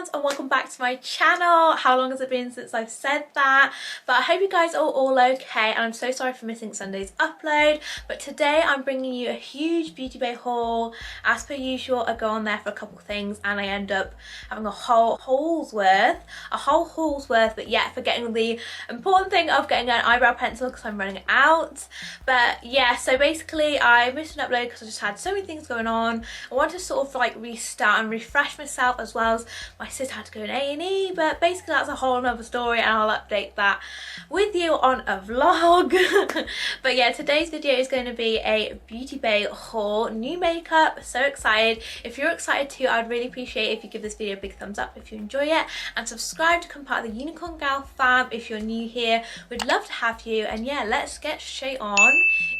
loves, and welcome back to my channel. How long has it been since I've said that? But I hope you guys are all okay, and I'm so sorry for missing Sunday's upload. But today I'm bringing you a huge Beautybay haul. As per usual, I go on there for a couple things and I end up having a whole haul's worth, but yet forgetting the important thing of getting an eyebrow pencil because I'm running out. But yeah, so basically I missed an upload because I just had so many things going on. I want to sort of like restart and refresh myself, as well as my sister had to go in A&E, but basically that's a whole nother story and I'll update that with you on a vlog. But yeah, today's video is going to be a Beautybay haul, new makeup, so excited. If you're excited too, I'd really appreciate it if you give this video a big thumbs up if you enjoy it, and subscribe to become part of the Unicorn Gal fam if you're new here. We'd love to have you, and yeah, let's get straight on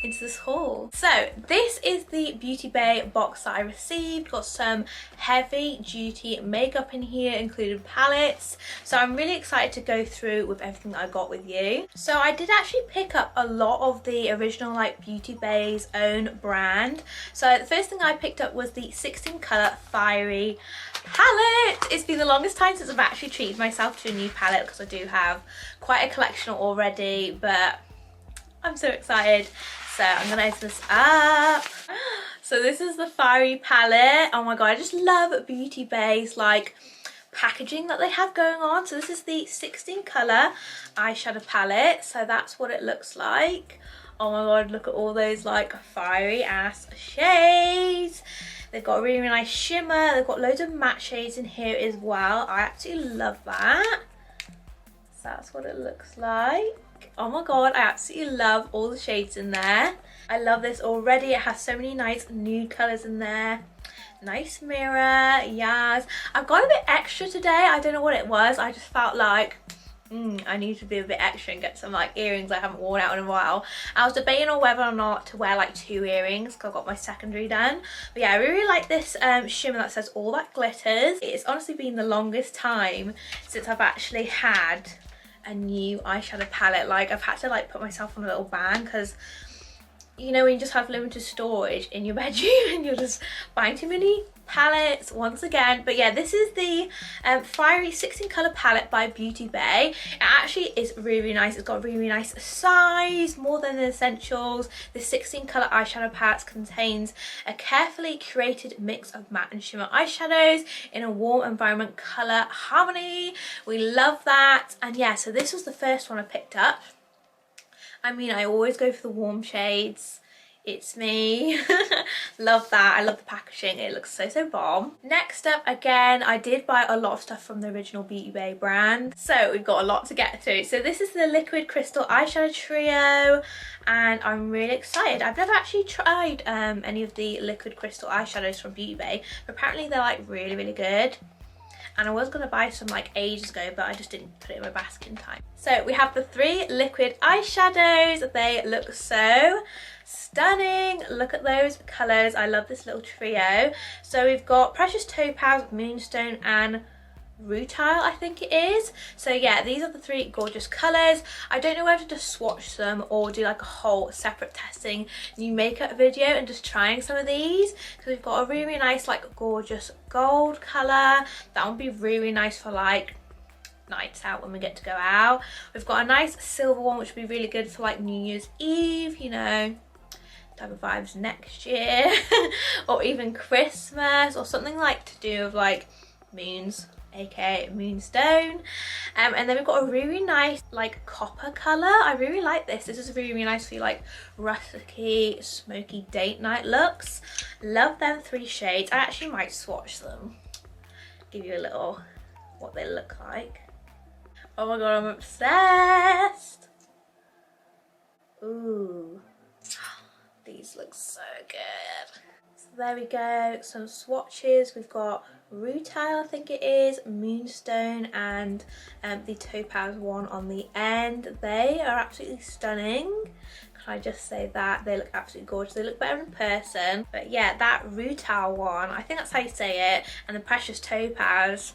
into this haul. So this is the Beautybay box that I received. Got some heavy duty makeup in here, including palettes, so I'm really excited to go through with everything that I got with you. So I did actually pick up a lot of the original like Beautybay's own brand. So the first thing I picked up was the 16 colour Fiery palette. It's been the longest time since I've actually treated myself to a new palette because I do have quite a collection already, but I'm so excited. So I'm gonna open this up. So this is the Fiery palette. Oh my god, I just love Beautybay's like packaging that they have going on. So this is the 16 colour eyeshadow palette. So that's what it looks like. Oh my god, look at all those like fiery ass shades. They've got a really, really nice shimmer. They've got loads of matte shades in here as well. I absolutely love that. So that's what it looks like. Oh my god, I absolutely love all the shades in there. I love this already. It has so many nice nude colours in there. Nice mirror, yes. I've got a bit extra today. I don't know what it was. I just felt like I need to be a bit extra and get some like earrings I haven't worn out in a while. I was debating on whether or not to wear like 2 earrings because I got my secondary done. But yeah, I really like this shimmer that says all that glitters. It's honestly been the longest time since I've actually had a new eyeshadow palette. Like I've had to like put myself on a little ban because you know when you just have limited storage in your bedroom and you're just buying too many palettes once again. But yeah, this is the Fiery 16 colour palette by Beautybay. It actually is really, really nice. It's got a really, really nice size, more than the essentials. The 16 colour eyeshadow palette contains a carefully curated mix of matte and shimmer eyeshadows in a warm environment colour harmony. We love that. And yeah, so this was the first one I picked up. I mean, I always go for the warm shades. It's me. Love that. I love the packaging. It looks so, so bomb. Next up, again, I did buy a lot of stuff from the original Beautybay brand. So we've got a lot to get through. So this is the Liquid Crystal Eyeshadow Trio, and I'm really excited. I've never actually tried any of the Liquid Crystal eyeshadows from Beautybay, but apparently they're like really, really good. And I was going to buy some like ages ago, but I just didn't put it in my basket in time. So we have the 3 liquid eyeshadows. They look so stunning. Look at those colours. I love this little trio. So we've got Precious Topaz, Moonstone and Rutile, I think it is. So yeah, these are the 3 gorgeous colours. I don't know whether to just swatch them or do like a whole separate testing new makeup video and just trying some of these, because we've got a really, really nice like gorgeous gold colour that would be really nice for like nights out when we get to go out. We've got a nice silver one which would be really good for like New Year's Eve, you know, type of vibes next year. Or even Christmas, or something like to do with like moons, aka Moonstone. And then we've got a really nice like copper colour. I really like this. This is really, really nice for you like rusticy, smoky date night looks. Love them 3 shades. I actually might swatch them, give you a little what they look like. Oh my god, I'm obsessed. Ooh, these look so good. So there we go, some swatches. We've got Rutile, I think it is, Moonstone, and the Topaz one on the end. They are absolutely stunning. Can I just say that? They look absolutely gorgeous. They look better in person. But yeah, that Rutile one, I think that's how you say it, and the Precious Topaz,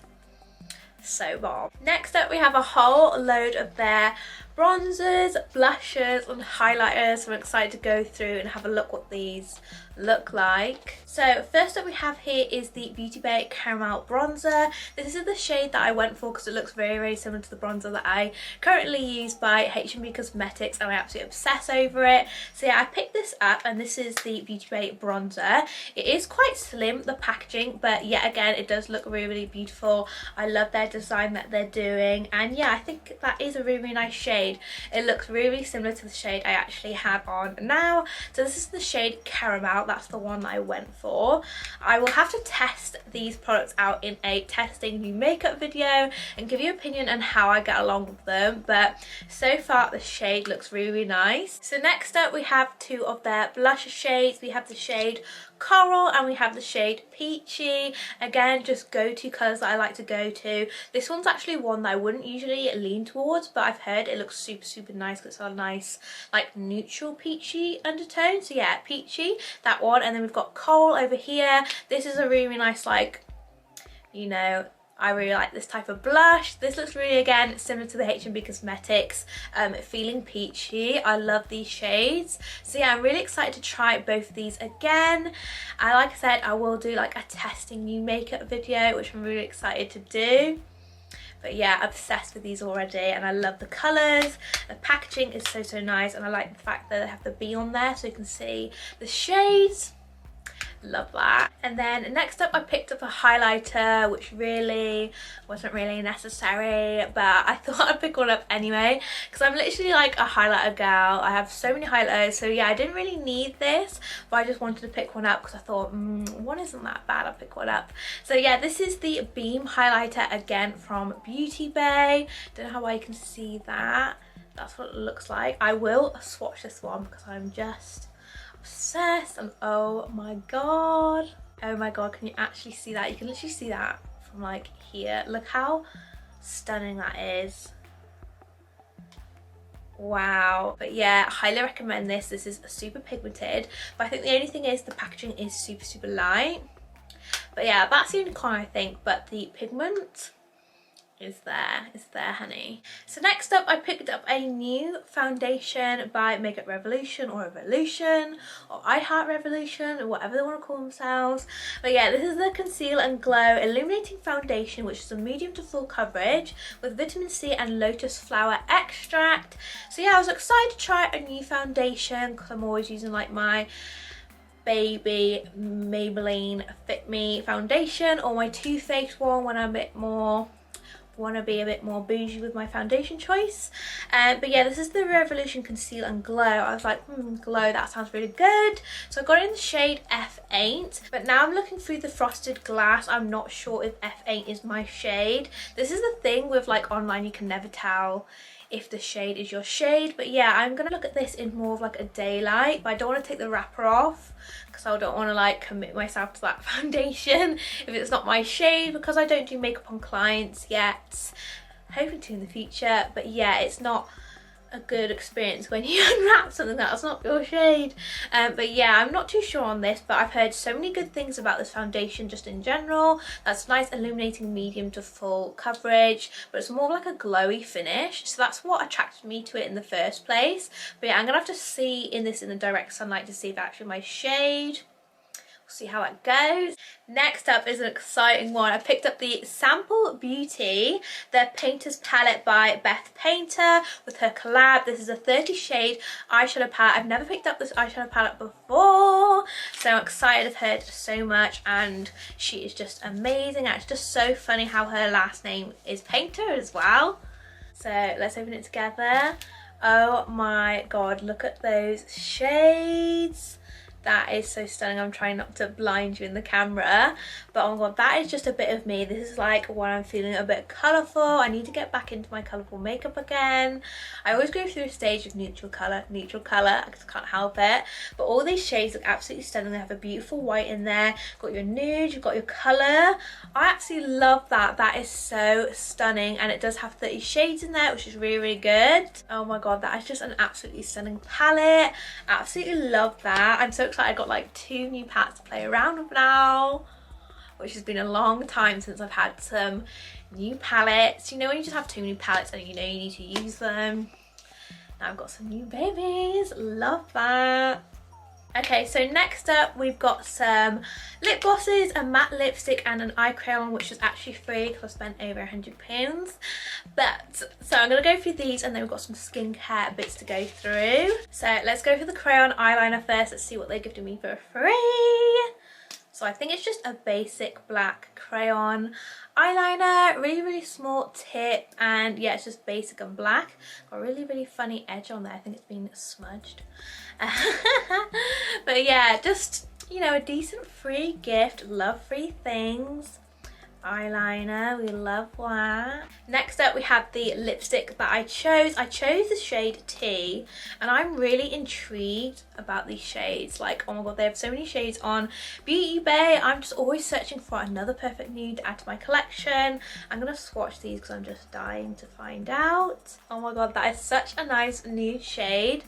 so bomb. Next up we have a whole load of their bronzers, blushes and highlighters. So I'm excited to go through and have a look what these look like. So first up we have here is the Beautybay Caramel Bronzer. This is the shade that I went for because it looks very similar to the bronzer that I currently use by H&B Cosmetics and I absolutely obsess over it. So yeah, I picked this up and this is the Beautybay bronzer. It is quite slim, the packaging, but yet again it does look really beautiful. I love their design that they're doing, and yeah, I think that is a really nice shade. It looks really similar to the shade I actually have on now. So this is the shade Caramel. That's the one that I went for. I will have to test these products out in a testing new makeup video and give you an opinion on how I get along with them, but so far the shade looks really nice. So next up we have two of their blush shades. We have the shade Coral and we have the shade Peachy. Again, just go-to colours that I like to go to. This one's actually one that I wouldn't usually lean towards, but I've heard it looks super nice because it's a nice like neutral peachy undertone. So yeah, Peachy, that one. And then we've got Coral over here. This is a really nice, like, you know, I really like this type of blush. This looks really, again, similar to the H&B Cosmetics Feeling Peachy. I love these shades. So yeah, I'm really excited to try both of these again. And like I said, I will do like a testing new makeup video, which I'm really excited to do. But yeah, obsessed with these already and I love the colours. The packaging is so nice and I like the fact that they have the B on there so you can see the shades. Love that. And then next up I picked up a highlighter, which really wasn't really necessary, but I thought I'd pick one up anyway because I'm literally like a highlighter girl. I have so many highlighters, so yeah, I didn't really need this, but I just wanted to pick one up because I thought one isn't that bad, I'll pick one up. So yeah, this is the Beam highlighter, again from Beautybay. Don't know how well you can see that. That's what it looks like. I will swatch this one because I'm just obsessed, and oh my god, can you actually see that? You can literally see that from like here. Look how stunning that is. Wow. But yeah, I highly recommend this. This is super pigmented, but I think the only thing is the packaging is super light. But yeah, that's the only con I think, but the pigment is there, honey. So next up I picked up a new foundation by Makeup Revolution or Revolution or iHeart Revolution or whatever they want to call themselves. But yeah, this is the Conceal and Glow Illuminating Foundation, which is a medium to full coverage with vitamin C and lotus flower extract. So yeah, I was excited to try a new foundation because I'm always using like my baby Maybelline Fit Me foundation or my Too Faced one when I'm want to be a bit more bougie with my foundation choice. But yeah, this is the Revolution Conceal and Glow. I was like, glow, that sounds really good. So I got it in the shade F8, but now I'm looking through the frosted glass. I'm not sure if F8 is my shade. This is the thing with like online, you can never tell if the shade is your shade. But yeah, I'm gonna look at this in more of like a daylight, but I don't want to take the wrapper off because I don't want to like commit myself to that foundation if it's not my shade, because I don't do makeup on clients yet. Hoping to in the future, but yeah, it's not a good experience when you unwrap something that's not your shade. But yeah, I'm not too sure on this, but I've heard so many good things about this foundation just in general. That's nice illuminating medium to full coverage, but it's more like a glowy finish, so that's what attracted me to it in the first place. But yeah, I'm gonna have to see in this in the direct sunlight to see if it's actually my shade. See how it goes. Next up is an exciting one. I picked up the Sample Beauty, the Painter's Palette by Beth Painter with her collab. This is a 30 shade eyeshadow palette. I've never picked up this eyeshadow palette before, so I'm excited. I've heard so much and she is just amazing. And it's just so funny how her last name is Painter as well. So let's open it together. Oh my god, look at those shades. That is so stunning. I'm trying not to blind you in the camera, but oh my god, that is just a bit of me. This is like when I'm feeling a bit colourful. I need to get back into my colourful makeup again. I always go through a stage of neutral colour. I just can't help it. But all these shades look absolutely stunning. They have a beautiful white in there. Got your nude, you've got your colour. I absolutely love that. That is so stunning, and it does have 30 shades in there, which is really good. Oh my god, that is just an absolutely stunning palette. Absolutely love that. I'm so excited. I got like 2 new palettes to play around with now, which has been a long time since I've had some new palettes. You know when you just have too many palettes and you know you need to use them. Now I've got some new babies, love that. Okay, so next up we've got some lip glosses, a matte lipstick and an eye crayon, which was actually free because I spent over £100. But, so I'm going to go through these and then we've got some skincare bits to go through. So let's go for the crayon eyeliner first. Let's see what they gifted me for free. So I think it's just a basic black crayon eyeliner, really small tip, and yeah, it's just basic and black. Got a really funny edge on there. I think it's been smudged. But yeah, just, you know, a decent free gift. Love free things. Eyeliner, we love that. Next up we have the lipstick that I chose. I chose the shade T, and I'm really intrigued about these shades. Like, oh my god, they have so many shades on Beautybay. I'm just always searching for another perfect nude to add to my collection. I'm gonna swatch these because I'm just dying to find out. Oh my god, that is such a nice nude shade.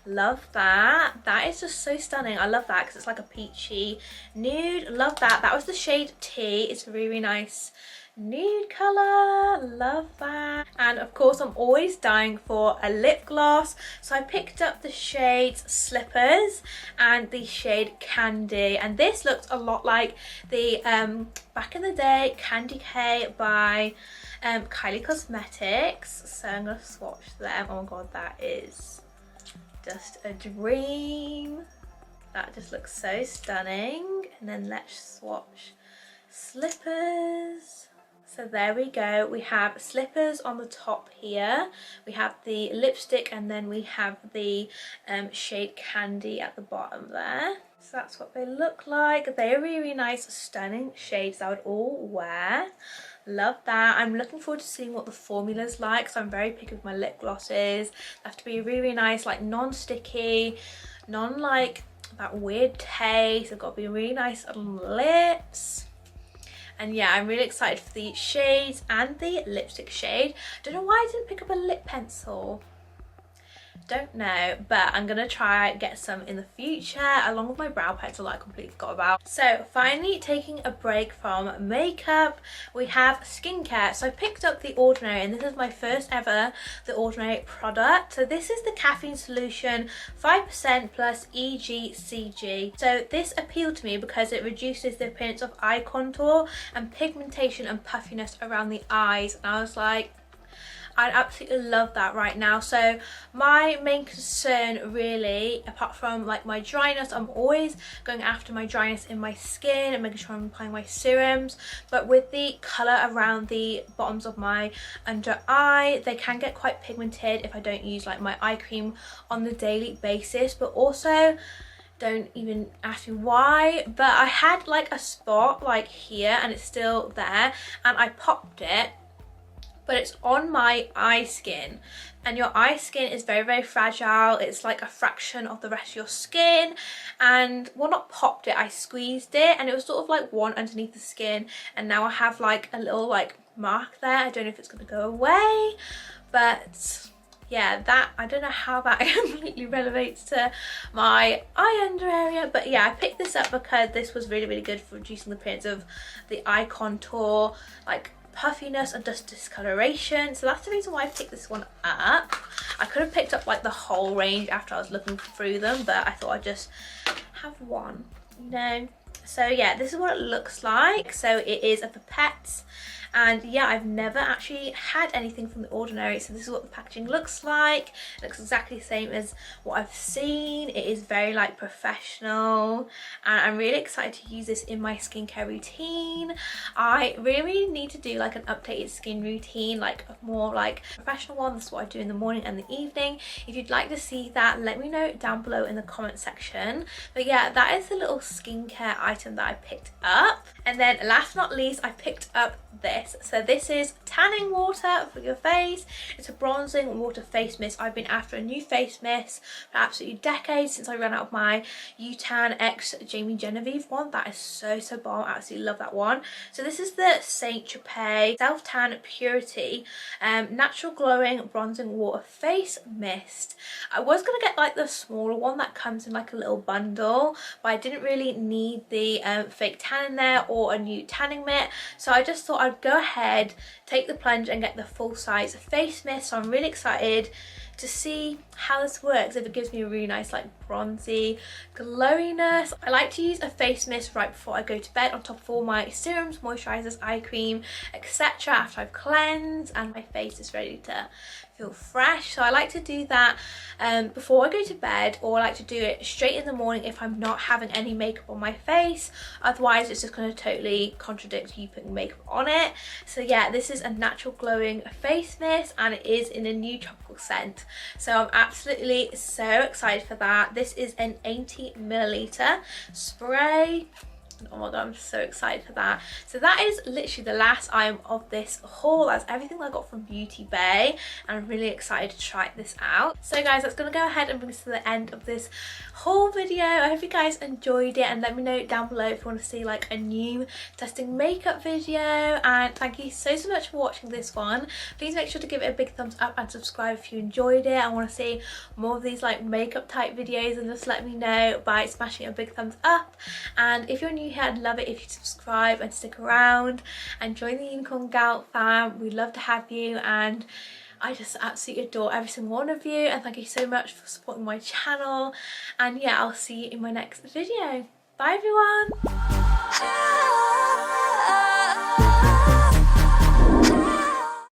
Love that. That is just so stunning. I love that because it's like a peachy nude. Love that. That was the shade T. It's a really nice nude colour. Love that. And of course I'm always dying for a lip gloss, so I picked up the shades Slippers and the shade Candy, and this looks a lot like the back in the day Candy K by Kylie Cosmetics. So I'm gonna swatch them. Oh my god, that is just a dream. That just looks so stunning. And then let's swatch Slippers. So there we go. We have Slippers on the top here. We have the lipstick, and then we have the shade Candy at the bottom there. So that's what they look like. They are really nice, stunning shades I would all wear. Love that. I'm looking forward to seeing what the formula's like, so I'm very picky with my lip glosses. They have to be really nice, like non-sticky, like that weird taste. They've got to be really nice on the lips. And yeah, I'm really excited for the shades and the lipstick shade. Don't know why I didn't pick up a lip pencil. Don't know, but I'm gonna try get some in the future along with my brow pencil that I completely forgot about. So finally, taking a break from makeup, we have skincare. So I picked up The Ordinary, and this is my first ever The Ordinary product. So this is the Caffeine Solution 5% plus EGCG. So this appealed to me because it reduces the appearance of eye contour and pigmentation and puffiness around the eyes, and I was like, I'd absolutely love that right now. So my main concern really, apart from like my dryness, I'm always going after my dryness in my skin and making sure I'm applying my serums, but with the colour around the bottoms of my under eye, they can get quite pigmented if I don't use like my eye cream on the daily basis. But also, don't even ask me why, but I had like a spot like here and it's still there, and I popped it, but it's on my eye skin, and your eye skin is very fragile. It's like a fraction of the rest of your skin, and well, not popped it, I squeezed it, and it was sort of like one underneath the skin, and now I have like a little like mark there. I don't know if it's gonna go away, but yeah, that, I don't know how that completely relates to my eye under area, but yeah, I picked this up because this was really good for reducing the appearance of the eye contour, like puffiness and dust discoloration. So that's the reason why I picked this one up. I could have picked up like the whole range after I was looking through them, but I thought I'd just have one, you know. So yeah, this is what it looks like. So it is a pipette, and yeah, I've never actually had anything from The Ordinary, so this is what the packaging looks like. It looks exactly the same as what I've seen. It is very like professional, and I'm really excited to use this in my skincare routine. I really need to do like an updated skin routine, like a more like professional one. That's what I do in the morning and the evening. If you'd like to see that, let me know down below in the comment section. But yeah, that is the little skincare item that I picked up. And then last but not least, I picked up this. So this is tanning water for your face. It's a bronzing water face mist. I've been after a new face mist for absolutely decades, since I ran out of my UTAN X Jamie Genevieve one. That is so bomb. I absolutely love that one. So this is the St.tropez Self Tan Purity Natural Glowing Bronzing Water Face Mist. I was going to get like the smaller one that comes in like a little bundle, but I didn't really need the fake tan in there or a new tanning mitt, so I just thought I'd go ahead, take the plunge and get the full size face mist. So I'm really excited to see how this works, if it gives me a really nice like bronzy glowiness. I like to use a face mist right before I go to bed on top of all my serums, moisturisers, eye cream, etc. after I've cleansed and my face is ready to feel fresh. So I like to do that before I go to bed, or I like to do it straight in the morning if I'm not having any makeup on my face. Otherwise it's just going to totally contradict you putting makeup on it. So yeah, this is a natural glowing face mist and it is in a new tropical scent. So I'm absolutely so excited for that. This is an 80ml spray. Oh my god, I'm so excited for that. So that is literally the last item of this haul. That's everything I got from Beautybay, and I'm really excited to try this out. So guys, that's going to go ahead and bring us to the end of this haul video. I hope you guys enjoyed it, and let me know down below if you want to see like a new testing makeup video. And thank you so much for watching this one. Please make sure to give it a big thumbs up and subscribe if you enjoyed it. I want to see more of these like makeup type videos, and just let me know by smashing a big thumbs up. And if you're new here, I'd love it if you subscribe and stick around and join the Unicorn Gal fam. We'd love to have you, and I just absolutely adore every single one of you, and thank you so much for supporting my channel. And yeah, I'll see you in my next video. Bye everyone.